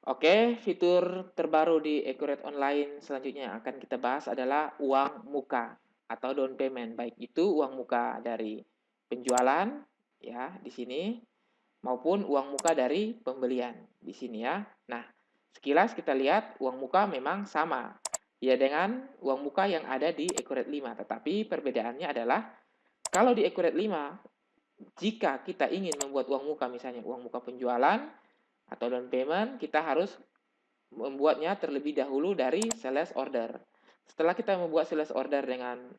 Oke, fitur terbaru di Accurate Online selanjutnya yang akan kita bahas adalah uang muka atau down payment. Baik itu uang muka dari penjualan ya di sini maupun uang muka dari pembelian di sini ya. Nah, sekilas kita lihat uang muka memang sama ya dengan uang muka yang ada di Accurate 5, tetapi perbedaannya adalah kalau di Accurate 5 jika kita ingin membuat uang muka misalnya uang muka penjualan atau down payment, kita harus membuatnya terlebih dahulu dari sales order. Setelah kita membuat sales order dengan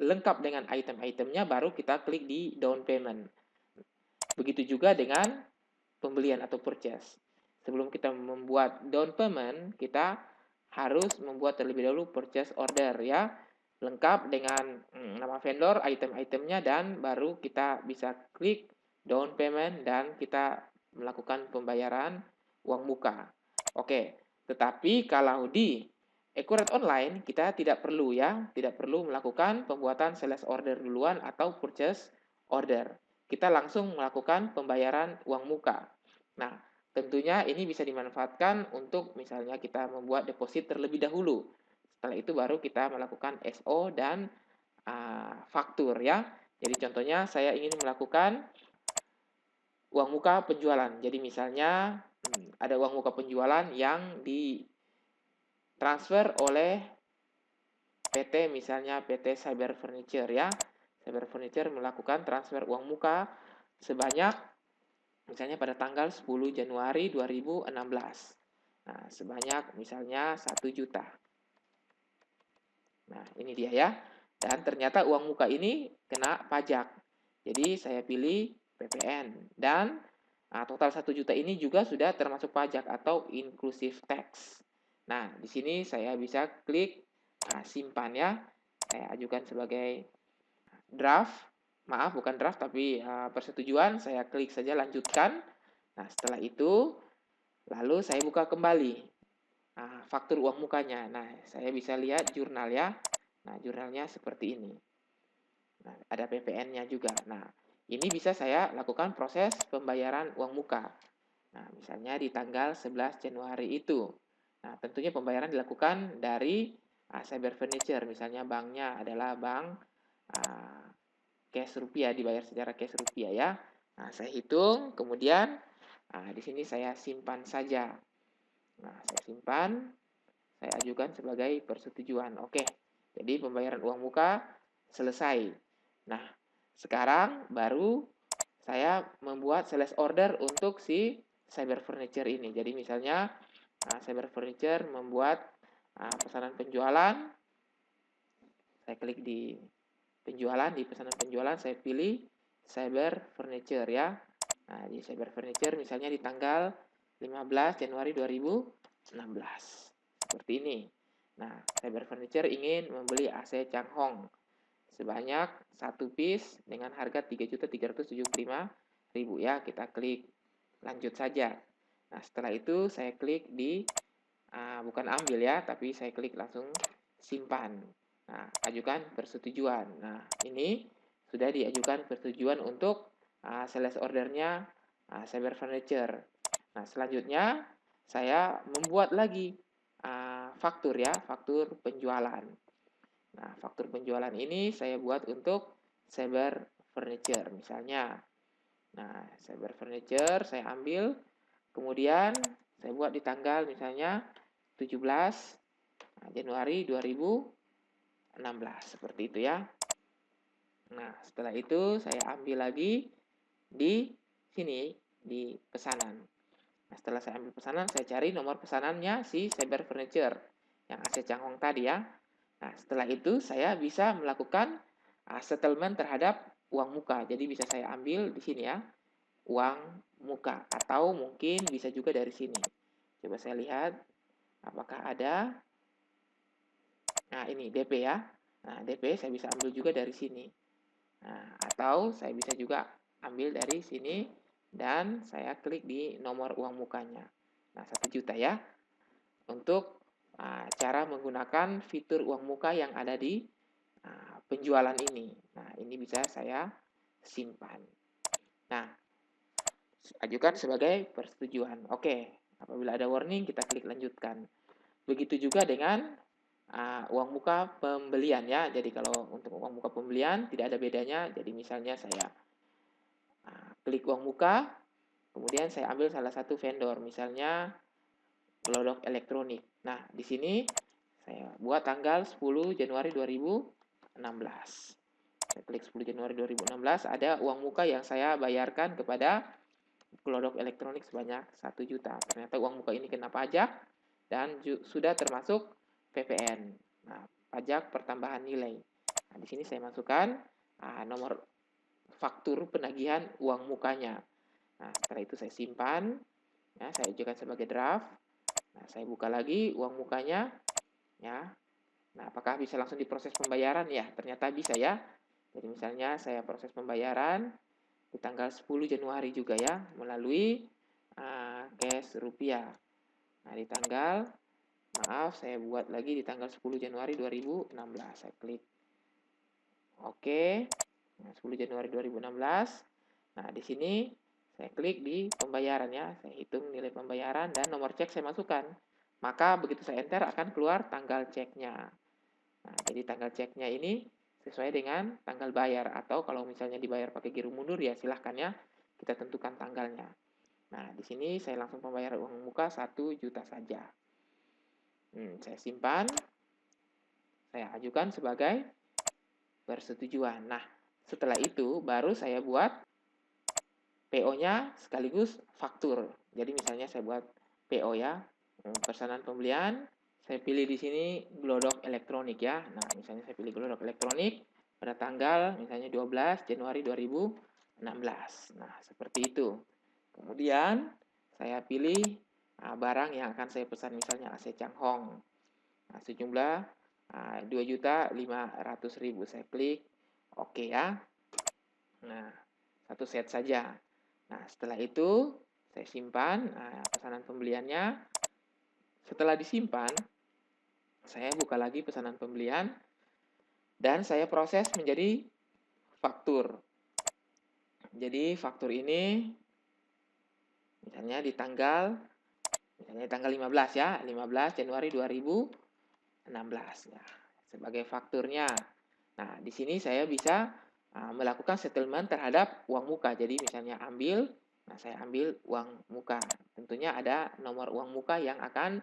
lengkap dengan item-itemnya, baru kita klik di down payment. Begitu juga dengan pembelian atau purchase. Sebelum kita membuat down payment, kita harus membuat terlebih dahulu purchase order ya, lengkap dengan nama vendor, item-itemnya, dan baru kita bisa klik down payment dan kita melakukan pembayaran uang muka. Oke, tetapi kalau di Accurate Online kita tidak perlu ya, tidak perlu melakukan pembuatan sales order duluan atau purchase order. Kita langsung melakukan pembayaran uang muka. Nah, tentunya ini bisa dimanfaatkan untuk misalnya kita membuat deposit terlebih dahulu. Setelah itu baru kita melakukan SO dan faktur ya. Jadi contohnya saya ingin melakukan uang muka penjualan. Jadi misalnya ada uang muka penjualan yang ditransfer oleh PT misalnya PT Cyber Furniture ya. Cyber Furniture melakukan transfer uang muka sebanyak misalnya pada tanggal 10 Januari 2016. Nah, sebanyak misalnya 1 juta. Nah, ini dia ya. Dan ternyata uang muka ini kena pajak. Jadi saya pilih PPN. Dan total 1 juta ini juga sudah termasuk pajak atau inclusive tax. Nah, di sini saya bisa klik simpan ya. Saya ajukan sebagai draft. Maaf, bukan draft tapi persetujuan. Saya klik saja lanjutkan. Nah, setelah itu lalu saya buka kembali faktur uang mukanya. Nah, saya bisa lihat jurnal ya. Nah, jurnalnya seperti ini. Nah, ada PPN-nya juga. Nah, ini bisa saya lakukan proses pembayaran uang muka. Nah, misalnya di tanggal 11 Januari itu. Nah, tentunya pembayaran dilakukan dari Cyber Furniture. Misalnya banknya adalah bank cash rupiah, dibayar secara cash rupiah ya. Nah, saya hitung, kemudian di sini saya simpan saja. Nah, saya simpan, saya ajukan sebagai persetujuan. Oke, jadi pembayaran uang muka selesai. Nah, sekarang baru saya membuat sales order untuk si Cyber Furniture ini. Jadi misalnya Cyber Furniture membuat pesanan penjualan, saya klik di penjualan, di pesanan penjualan saya pilih Cyber Furniture ya. Nah, di Cyber Furniture misalnya di tanggal 15 Januari 2016. Seperti ini. Nah, Cyber Furniture ingin membeli AC Changhong sebanyak 1 piece dengan harga 3.375.000 ya. Kita klik lanjut saja. Nah, setelah itu saya klik di bukan ambil ya, tapi saya klik langsung simpan. Nah, ajukan persetujuan. Nah, ini sudah diajukan persetujuan untuk sales ordernya Cyber Furniture. Nah, selanjutnya saya membuat lagi faktur ya, faktur penjualan. Nah, faktur penjualan ini saya buat untuk Cyber Furniture misalnya. Nah, Cyber Furniture saya ambil, kemudian saya buat di tanggal misalnya 17 Januari 2016 seperti itu ya. Nah, setelah itu saya ambil lagi di sini di pesanan. Nah, setelah saya ambil pesanan, saya cari nomor pesanannya si Cyber Furniture yang AC Changhong tadi ya. Nah, setelah itu saya bisa melakukan settlement terhadap uang muka. Jadi bisa saya ambil di sini ya, uang muka atau mungkin bisa juga dari sini. Coba saya lihat apakah ada. Nah, ini DP ya. Nah, DP saya bisa ambil juga dari sini. Nah, atau saya bisa juga ambil dari sini dan saya klik di nomor uang mukanya. Nah, 1 juta ya. Untuk cara menggunakan fitur uang muka yang ada di penjualan ini. Nah, ini bisa saya simpan. Nah, ajukan sebagai persetujuan. Oke. Apabila ada warning, kita klik lanjutkan. Begitu juga dengan uang muka pembelian ya. Jadi kalau untuk uang muka pembelian tidak ada bedanya. Jadi misalnya saya klik uang muka, kemudian saya ambil salah satu vendor, misalnya Glodok Elektronik. Nah, di sini saya buat tanggal 10 Januari 2016. Saya klik 10 Januari 2016, ada uang muka yang saya bayarkan kepada Glodok Elektronik sebanyak 1 juta. Ternyata uang muka ini kena pajak dan sudah termasuk PPN. Nah, pajak pertambahan nilai. Nah, di sini saya masukkan nomor faktur penagihan uang mukanya. Nah, setelah itu saya simpan, ya, saya ajukan sebagai draft. Nah, saya buka lagi uang mukanya, ya. Nah, apakah bisa langsung diproses pembayaran? Ya, ternyata bisa ya. Jadi misalnya saya proses pembayaran di tanggal 10 Januari juga ya, melalui cash rupiah. Nah, di tanggal, maaf, saya buat lagi di tanggal 10 Januari 2016. Saya klik Oke. Nah, 10 Januari 2016. Nah, di sini saya klik di pembayaran ya. Saya hitung nilai pembayaran dan nomor cek saya masukkan. Maka begitu saya enter akan keluar tanggal ceknya. Nah, jadi tanggal ceknya ini sesuai dengan tanggal bayar. Atau kalau misalnya dibayar pakai giroh mundur ya silahkan ya. Kita tentukan tanggalnya. Nah, di sini saya langsung pembayaran uang muka 1 juta saja. Saya simpan. Saya ajukan sebagai persetujuan. Nah, setelah itu baru saya buat PO-nya sekaligus faktur. Jadi misalnya saya buat PO ya, pesanan pembelian, saya pilih di sini Glodok Elektronik ya. Nah, misalnya saya pilih Glodok Elektronik pada tanggal misalnya 12 Januari 2016. Nah, seperti itu. Kemudian saya pilih barang yang akan saya pesan, misalnya AC Changhong. Nah, sejumlah 2.500.000. Saya klik oke ya. Nah, satu set saja. Nah, setelah itu saya simpan pesanan pembeliannya. Setelah disimpan, saya buka lagi pesanan pembelian dan saya proses menjadi faktur. Jadi faktur ini misalnya di tanggal 15 ya, 15 Januari 2016 ya, sebagai fakturnya. Nah, di sini saya bisa melakukan settlement terhadap uang muka. Jadi misalnya saya ambil uang muka. Tentunya ada nomor uang muka yang akan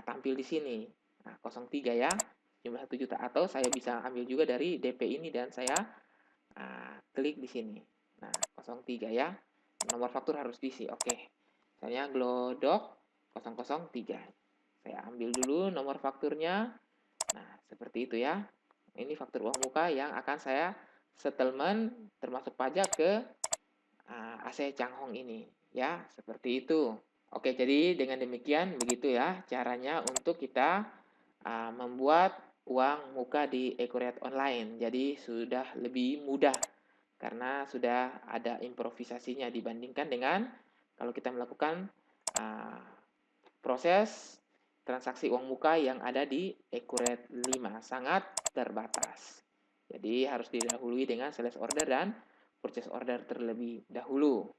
tampil di sini. Nah, 03 ya, jumlah 1 juta. Atau saya bisa ambil juga dari DP ini dan saya klik di sini. Nah, 03 ya, nomor faktur harus diisi. Oke, misalnya Glodok 003. Saya ambil dulu nomor fakturnya. Nah, seperti itu ya. Ini faktur uang muka yang akan saya settlement termasuk pajak ke AC Changhong ini. Ya, seperti itu. Oke, jadi dengan demikian begitu ya caranya untuk kita membuat uang muka di Ecoret Online. Jadi sudah lebih mudah karena sudah ada improvisasinya dibandingkan dengan kalau kita melakukan proses transaksi uang muka yang ada di Ecoret 5. Sangat terbatas. Jadi harus didahului dengan sales order dan purchase order terlebih dahulu.